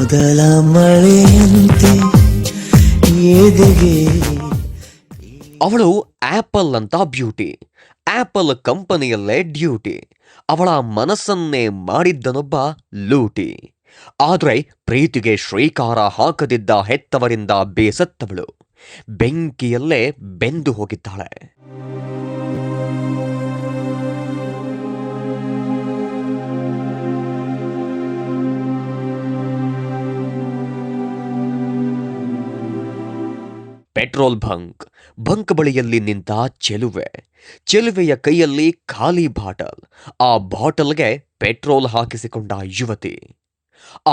ಮೊದಲ ಮಳೆಯಂತೆ ಎದೆಗೆ. ಅವಳು ಆಪಲ್ ಅಂತ ಬ್ಯೂಟಿ, ಆಪಲ್ ಕಂಪನಿಯಲ್ಲೇ ಡ್ಯೂಟಿ. ಅವಳ ಮನಸ್ಸನ್ನೇ ಮಾಡಿದ್ದನೊಬ್ಬ ಲೂಟಿ. ಆದ್ರೆ ಪ್ರೀತಿಗೆ ಶ್ರೀಕಾರ ಹಾಕದಿದ್ದ ಹೆತ್ತವರಿಂದ ಬೇಸತ್ತವಳು ಬೆಂಕಿಯಲ್ಲೇ ಬೆಂದು ಹೋಗಿದ್ದಾಳೆ. ಪೆಟ್ರೋಲ್ ಬಂಕ್ ಬಳಿಯಲ್ಲಿ ನಿಂತ ಚೆಲುವೆಯ ಕೈಯಲ್ಲಿ ಖಾಲಿ ಬಾಟಲ್. ಆ ಬಾಟಲ್ಗೆ ಪೆಟ್ರೋಲ್ ಹಾಕಿಸಿಕೊಂಡ ಯುವತಿ.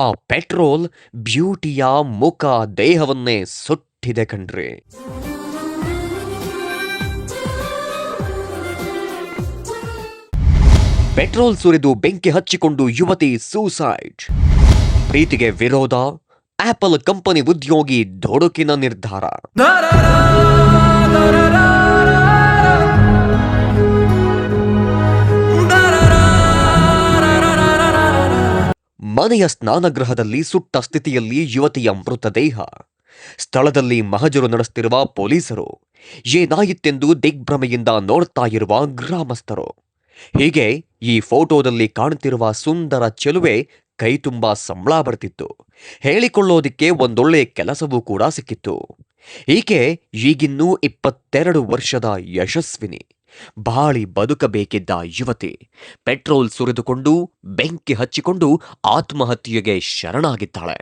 ಆ ಪೆಟ್ರೋಲ್ ಬ್ಯೂಟಿಯ ಮುಖ ದೇಹವನ್ನೇ ಸುಟ್ಟಿದೆ ಕಣ್ರಿ. ಪೆಟ್ರೋಲ್ ಸುರಿದು ಬೆಂಕಿ ಹಚ್ಚಿಕೊಂಡು ಯುವತಿ ಸೂಸೈಡ್. ಪ್ರೀತಿಗೆ ವಿರೋಧ, ಆಪಲ್ ಕಂಪನಿ ಉದ್ಯೋಗಿ ದುಡುಕಿನ ನಿರ್ಧಾರ. ಮನೆಯ ಸ್ನಾನಗೃಹದಲ್ಲಿ ಸುಟ್ಟ ಸ್ಥಿತಿಯಲ್ಲಿ ಯುವತಿಯ ಮೃತದೇಹ. ಸ್ಥಳದಲ್ಲಿ ಮಹಜರು ನಡೆಸುತ್ತಿರುವ ಪೊಲೀಸರು, ಏನಾಯಿತೆಂದು ದಿಗ್ಭ್ರಮೆಯಿಂದ ನೋಡ್ತಾ ಇರುವ ಗ್ರಾಮಸ್ಥರು. ಹೀಗೆ ಈ ಫೋಟೋದಲ್ಲಿ ಕಾಣುತ್ತಿರುವ ಸುಂದರ ಚೆಲುವೆ ಕೈ ತುಂಬಾ ಸಂಬಳ ಬರ್ತಿತ್ತು. ಹೇಳಿಕೊಳ್ಳೋದಿಕ್ಕೆ ಒಂದೊಳ್ಳೆ ಕೆಲಸವೂ ಕೂಡ ಸಿಕ್ಕಿತ್ತು. ಈಕೆ ಈಗಿನ್ನೂ 22 ವರ್ಷದ ಯಶಸ್ವಿನಿ. ಬಾಳಿ ಬದುಕಬೇಕಿದ್ದ ಯುವತಿ ಪೆಟ್ರೋಲ್ ಸುರಿದುಕೊಂಡು ಬೆಂಕಿ ಹಚ್ಚಿಕೊಂಡು ಆತ್ಮಹತ್ಯೆಗೆ ಶರಣಾಗಿದ್ದಾಳೆ.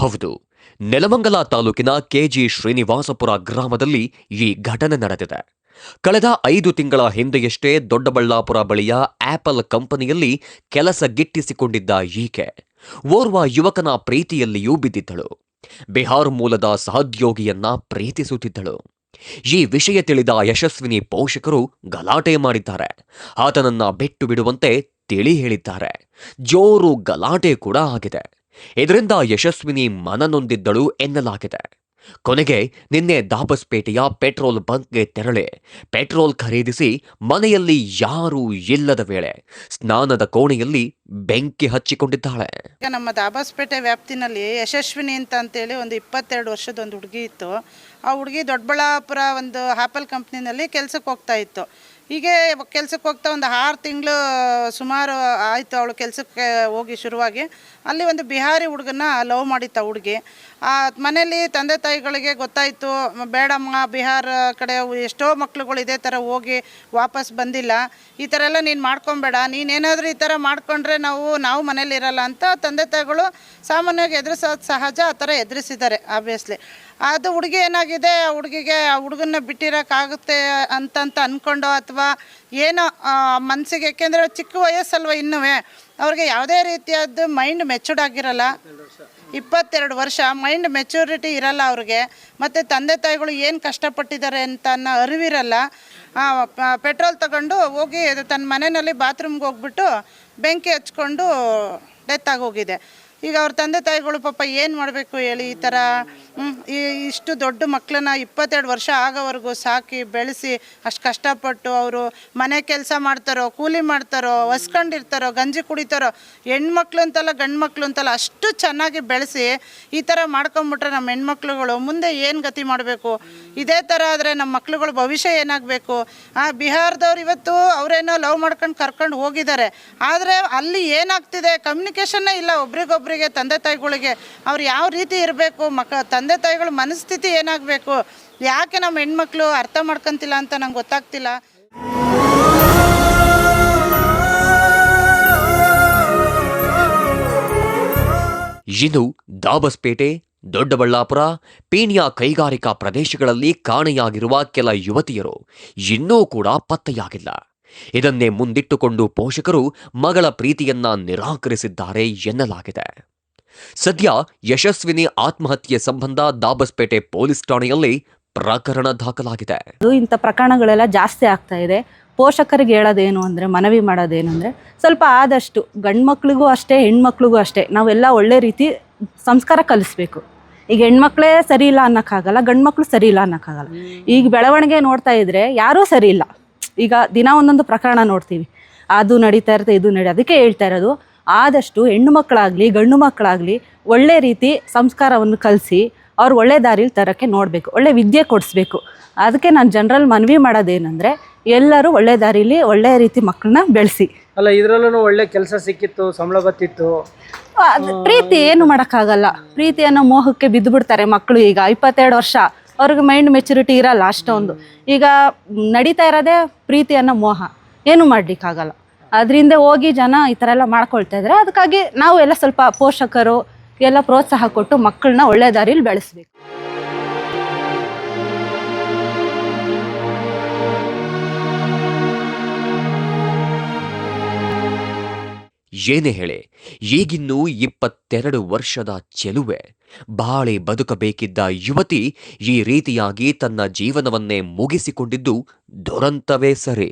ಹೌದು, ನೆಲಮಂಗಲ ತಾಲೂಕಿನ ಕೆಜಿ ಶ್ರೀನಿವಾಸಪುರ ಗ್ರಾಮದಲ್ಲಿ ಈ ಘಟನೆ ನಡೆದಿದೆ. ಕಳೆದ 5 ತಿಂಗಳ ಹಿಂದೆಯಷ್ಟೇ ದೊಡ್ಡಬಳ್ಳಾಪುರ ಬಳಿಯ ಆಪಲ್ ಕಂಪನಿಯಲ್ಲಿ ಕೆಲಸ ಗಿಟ್ಟಿಸಿಕೊಂಡಿದ್ದ ಈಕೆ ಓರ್ವ ಯುವಕನ ಪ್ರೀತಿಯಲ್ಲಿಯೂ ಬಿದ್ದಿದ್ದಳು. ಬಿಹಾರ್ ಮೂಲದ ಸಹೋದ್ಯೋಗಿಯನ್ನ ಪ್ರೀತಿಸುತ್ತಿದ್ದಳು. ಈ ವಿಷಯ ತಿಳಿದ ಯಶಸ್ವಿನಿ ಪೋಷಕರು ಗಲಾಟೆ ಮಾಡಿದ್ದಾರೆ. ಆತನನ್ನ ಬಿಟ್ಟು ಬಿಡುವಂತೆ ತಿಳಿ ಹೇಳಿದ್ದಾರೆ. ಜೋರು ಗಲಾಟೆ ಕೂಡ ಆಗಿದೆ. ಇದರಿಂದ ಯಶಸ್ವಿನಿ ಮನನೊಂದಿದ್ದಳು ಎನ್ನಲಾಗಿದೆ. ಕೊನೆಗೆ ನಿನ್ನೆ ದಾಬಸ್ಪೇಟೆಯ ಪೆಟ್ರೋಲ್ ಬಂಕ್ಗೆ ತೆರಳಿ ಪೆಟ್ರೋಲ್ ಖರೀದಿಸಿ ಮನೆಯಲ್ಲಿ ಯಾರೂ ಇಲ್ಲದ ವೇಳೆ ಸ್ನಾನದ ಕೋಣೆಯಲ್ಲಿ ಬೆಂಕಿ ಹಚ್ಚಿಕೊಂಡಿದ್ದಾಳೆ. ನಮ್ಮ ದಾಬಸ್ಪೇಟೆ ವ್ಯಾಪ್ತಿನಲ್ಲಿ ಯಶಸ್ವಿನಿ ಅಂತೇಳಿ ಒಂದು 22 ವರ್ಷದ ಒಂದು ಹುಡುಗಿ ಇತ್ತು. ಆ ಹುಡುಗಿ ದೊಡ್ಡಬಳ್ಳಾಪುರ ಒಂದು ಆಪಲ್ ಕಂಪ್ನಿನಲ್ಲಿ ಕೆಲಸಕ್ಕೆ ಹೋಗ್ತಾ ಇತ್ತು. ಹೀಗೆ ಕೆಲಸಕ್ಕೆ ಹೋಗ್ತಾ ಒಂದು 6 ತಿಂಗಳು ಸುಮಾರು ಆಯಿತು ಅವಳು ಕೆಲಸಕ್ಕೆ ಹೋಗಿ ಶುರುವಾಗಿ. ಅಲ್ಲಿ ಒಂದು ಬಿಹಾರಿ ಹುಡುಗನ ಲವ್ ಮಾಡಿತ್ತು ಹುಡುಗಿ. ಆ ಮನೇಲಿ ತಂದೆ ತಾಯಿಗಳಿಗೆ ಗೊತ್ತಾಯಿತು, ಬೇಡಮ್ಮ ಬಿಹಾರ ಕಡೆ ಎಷ್ಟೋ ಮಕ್ಳುಗಳು ಇದೇ ಥರ ಹೋಗಿ ವಾಪಸ್ ಬಂದಿಲ್ಲ, ಈ ಥರ ಎಲ್ಲ ನೀನು ಮಾಡ್ಕೊಬೇಡ, ನೀನೇನಾದರೂ ಈ ಥರ ಮಾಡ್ಕೊಂಡ್ರೆ ನಾವು ಮನೇಲಿ ಇರಲ್ಲ ಅಂತ ತಂದೆ ತಾಯಿಗಳು ಸಾಮಾನ್ಯವಾಗಿ ಎದುರಿಸೋದು ಸಹಜ. ಆ ಥರ ಎದುರಿಸಿದ್ದಾರೆ ಆಬ್ವಿಯಸ್ಲಿ. ಅದು ಹುಡುಗಿ ಏನಾಗಿದೆ, ಆ ಹುಡುಗಿಗೆ ಆ ಹುಡುಗನ್ನ ಬಿಟ್ಟಿರೋಕ್ಕಾಗುತ್ತೆ ಅಂತಂತ ಅಂದ್ಕೊಂಡು ಅಥವಾ ಏನೋ ಮನಸ್ಸಿಗೆ, ಯಾಕೆಂದರೆ ಚಿಕ್ಕ ವಯಸ್ಸಲ್ವ ಇನ್ನೂ ಅವ್ರಿಗೆ ಯಾವುದೇ ರೀತಿಯಾದ ಮೈಂಡ್ ಮೆಚೂರ್ಡ್ ಆಗಿರಲ್ಲ. 22 ವರ್ಷ ಮೈಂಡ್ ಮೆಚೂರಿಟಿ ಇರಲ್ಲ ಅವ್ರಿಗೆ. ಮತ್ತು ತಂದೆ ತಾಯಿಗಳು ಏನು ಕಷ್ಟಪಟ್ಟಿದ್ದಾರೆ ಅಂತ ಅನ್ನೋ ಅರಿವಿರಲ್ಲ. ಪೆಟ್ರೋಲ್ ತಗೊಂಡು ಹೋಗಿ ತನ್ನ ಮನೆಯಲ್ಲಿ ಬಾತ್ರೂಮ್ಗೆ ಹೋಗ್ಬಿಟ್ಟು ಬೆಂಕಿ ಹಚ್ಕೊಂಡು ಡೆತ್ ಆಗೋಗಿದೆ. ಈಗ ಅವ್ರ ತಂದೆ ತಾಯಿಗಳು ಪಾಪ ಏನು ಮಾಡಬೇಕು ಹೇಳಿ, ಈ ಥರ ಇಷ್ಟು ದೊಡ್ಡ ಮಕ್ಕಳನ್ನ 22 ವರ್ಷ ಆಗೋವರೆಗೂ ಸಾಕಿ ಬೆಳೆಸಿ ಅಷ್ಟು ಕಷ್ಟಪಟ್ಟು ಅವರು ಮನೆ ಕೆಲಸ ಮಾಡ್ತಾರೋ, ಕೂಲಿ ಮಾಡ್ತಾರೋ, ಹೊಸ್ಕೊಂಡಿರ್ತಾರೋ, ಗಂಜಿ ಕುಡಿತಾರೋ, ಹೆಣ್ಮಕ್ಳು ಅಂತಲ್ಲ ಗಂಡು ಮಕ್ಕಳು ಅಂತಲ್ಲ ಅಷ್ಟು ಚೆನ್ನಾಗಿ ಬೆಳೆಸಿ ಈ ಥರ ಮಾಡ್ಕೊಂಬಿಟ್ರೆ ನಮ್ಮ ಹೆಣ್ಮಕ್ಳುಗಳು ಮುಂದೆ ಏನು ಗತಿ ಮಾಡಬೇಕು? ಇದೇ ಥರ ಆದರೆ ನಮ್ಮ ಮಕ್ಳುಗಳ ಭವಿಷ್ಯ ಏನಾಗಬೇಕು? ಬಿಹಾರದವ್ರು ಇವತ್ತು ಅವರೇನೋ ಲವ್ ಮಾಡ್ಕೊಂಡು ಕರ್ಕೊಂಡು ಹೋಗಿದ್ದಾರೆ, ಆದರೆ ಅಲ್ಲಿ ಏನಾಗ್ತಿದೆ ಕಮ್ಯುನಿಕೇಷನ್ನೇ ಇಲ್ಲ ಒಬ್ರಿಗೊಬ್ರಿಗೆ, ತಂದೆ ತಾಯಿಗಳಿಗೆ. ಅವ್ರು ಯಾವ ರೀತಿ ಇರಬೇಕು, ತಂದೆ ತಾಯಿಗಳ ಮನಸ್ಥಿತಿ ಏನಾಗಬೇಕು, ಯಾಕೆ ನಮ್ಮ ಹೆಣ್ಮಕ್ಳು ಅರ್ಥ ಮಾಡ್ಕೊಂತಿಲ್ಲ ಅಂತ ನಂಗೆ ಗೊತ್ತಾಗ್ತಿಲ್ಲ. ಇದು ದಾಬಸ್ಪೇಟೆ, ದೊಡ್ಡಬಳ್ಳಾಪುರ, ಪೀಣ್ಯ ಕೈಗಾರಿಕಾ ಪ್ರದೇಶಗಳಲ್ಲಿ ಕಾಣೆಯಾಗಿರುವ ಕೆಲ ಯುವತಿಯರು ಇನ್ನೂ ಕೂಡ ಪತ್ತೆಯಾಗಿಲ್ಲ. ಇದನ್ನೇ ಮುಂದಿಟ್ಟುಕೊಂಡು ಪೋಷಕರು ಮಗಳ ಪ್ರೀತಿಯನ್ನ ನಿರಾಕರಿಸಿದ್ದಾರೆ ಎನ್ನಲಾಗಿದೆ. ಸದ್ಯ ಯಶಸ್ವಿನಿ ಆತ್ಮಹತ್ಯೆ ಸಂಬಂಧ ದಾಬಸ್ಪೇಟೆ ಪೊಲೀಸ್ ಠಾಣೆಯಲ್ಲಿ ಪ್ರಕರಣ ದಾಖಲಾಗಿದೆ. ಇಂಥ ಪ್ರಕರಣಗಳೆಲ್ಲ ಜಾಸ್ತಿ ಆಗ್ತಾ ಇದೆ. ಪೋಷಕರಿಗೆ ಹೇಳೋದೇನು ಅಂದರೆ, ಮನವಿ ಮಾಡೋದೇನು ಅಂದರೆ, ಸ್ವಲ್ಪ ಆದಷ್ಟು ಗಂಡು ಮಕ್ಳಿಗೂ ಅಷ್ಟೇ ಹೆಣ್ಮಕ್ಳಿಗೂ ಅಷ್ಟೇ ನಾವೆಲ್ಲ ಒಳ್ಳೆ ರೀತಿ ಸಂಸ್ಕಾರ ಕಲಿಸ್ಬೇಕು. ಈಗ ಹೆಣ್ಮಕ್ಳೇ ಸರಿ ಇಲ್ಲ ಅನ್ನೋಕ್ಕಾಗಲ್ಲ, ಗಂಡು ಮಕ್ಳು ಸರಿ ಇಲ್ಲ ಅನ್ನೋಕ್ಕಾಗಲ್ಲ. ಈಗ ಬೆಳವಣಿಗೆ ನೋಡ್ತಾ ಇದ್ರೆ ಯಾರೂ ಸರಿ ಇಲ್ಲ. ಈಗ ದಿನ ಒಂದೊಂದು ಪ್ರಕರಣ ನೋಡ್ತೀವಿ, ಅದು ನಡೀತಾ ಇರುತ್ತೆ, ಇದು ಅದಕ್ಕೆ ಹೇಳ್ತಾ ಇರೋದು, ಆದಷ್ಟು ಹೆಣ್ಣು ಮಕ್ಕಳಾಗಲಿ ಗಂಡು ಮಕ್ಕಳಾಗಲಿ ಒಳ್ಳೆ ರೀತಿ ಸಂಸ್ಕಾರವನ್ನು ಕಲಿಸಿ ಅವ್ರು ಒಳ್ಳೆ ದಾರಿಲಿ ತರೋಕ್ಕೆ ನೋಡಬೇಕು, ಒಳ್ಳೆ ವಿದ್ಯೆ ಕೊಡಿಸ್ಬೇಕು. ಅದಕ್ಕೆ ನಾನು ಜನರಲ್ ಮನವಿ ಮಾಡೋದೇನೆಂದರೆ ಎಲ್ಲರೂ ಒಳ್ಳೆ ದಾರಿಲಿ ಒಳ್ಳೆ ರೀತಿ ಮಕ್ಕಳನ್ನ ಬೆಳೆಸಿ. ಅಲ್ಲ, ಇದರಲ್ಲೂ ಒಳ್ಳೆ ಕೆಲಸ ಸಿಕ್ಕಿತ್ತು, ಸಂಬಳ ಬತ್ತಿತ್ತು. ಪ್ರೀತಿ ಏನು ಮಾಡೋಕ್ಕಾಗಲ್ಲ, ಪ್ರೀತಿ ಅನ್ನೋ ಮೋಹಕ್ಕೆ ಬಿದ್ದು ಬಿಡ್ತಾರೆ ಮಕ್ಕಳು. ಈಗ 22 ವರ್ಷ ಅವ್ರಿಗೆ ಮೈಂಡ್ ಮೆಚುರಿಟಿ ಇರಲ್ಲ ಅಷ್ಟೊಂದು. ಈಗ ನಡೀತಾ ಇರೋದೇ ಪ್ರೀತಿ ಅನ್ನೋ ಮೋಹ, ಏನು ಮಾಡಲಿಕ್ಕಾಗಲ್ಲ. ಅದರಿಂದ ಹೋಗಿ ಜನ ಈ ಥರ ಎಲ್ಲ ಮಾಡ್ಕೊಳ್ತಾ ಇದ್ದಾರೆ. ಅದಕ್ಕಾಗಿ ನಾವು ಎಲ್ಲ ಸ್ವಲ್ಪ ಪೋಷಕರು ಎಲ್ಲ ಪ್ರೋತ್ಸಾಹ ಕೊಟ್ಟು ಮಕ್ಕಳನ್ನ ಒಳ್ಳೆ ದಾರಿಲಿ ಬೆಳೆಸ್ಬೇಕು. ಏನೇ ಹೇಳೆ, ಈಗಿನ್ನೂ 22 ವರ್ಷದ ಚೆಲುವೆ, ಬಾಳೆ ಬದುಕಬೇಕಿದ್ದ ಯುವತಿ ಈ ರೀತಿಯಾಗಿ ತನ್ನ ಜೀವನವನ್ನೇ ಮುಗಿಸಿಕೊಂಡಿದ್ದು ದುರಂತವೇ ಸರಿ.